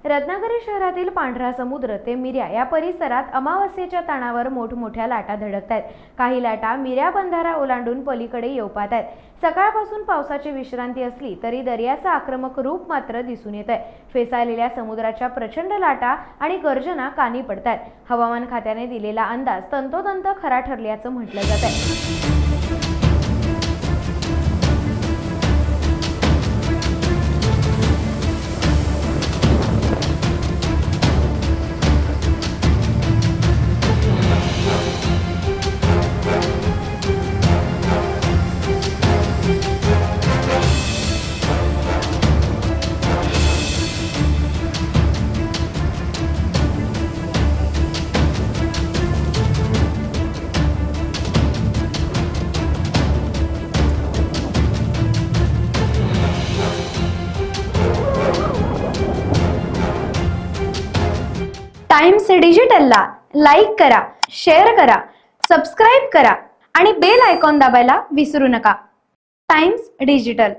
रत्नागिरी शहरातील पांढरा समुद्र ते मिऱ्या या परिसरात अमावास्येच्या ताणावर मोठमोठ्या लाटा धडकतात। काही लाटा मिऱ्या बंधारा ओलांडून पलीकडे येऊ पाहतात। सकाळपासून पावसाची विश्रांती असली तरी दर्याचं आक्रमक रूप मात्र दिसून येतंय। फेसाळलेल्या समुद्राच्या प्रचंड लाटा आणि गर्जना कानी पडतात। हवामान खात्याने दिलेला अंदाज तंतोतंत खरा ठरल्याचं म्हटलं जातंय। टाइम्स डिजिटलला लाईक करा, शेअर करा, सबस्क्राइब करा आणि बेल आयकॉन दाबायला विसरू नका। Times digital.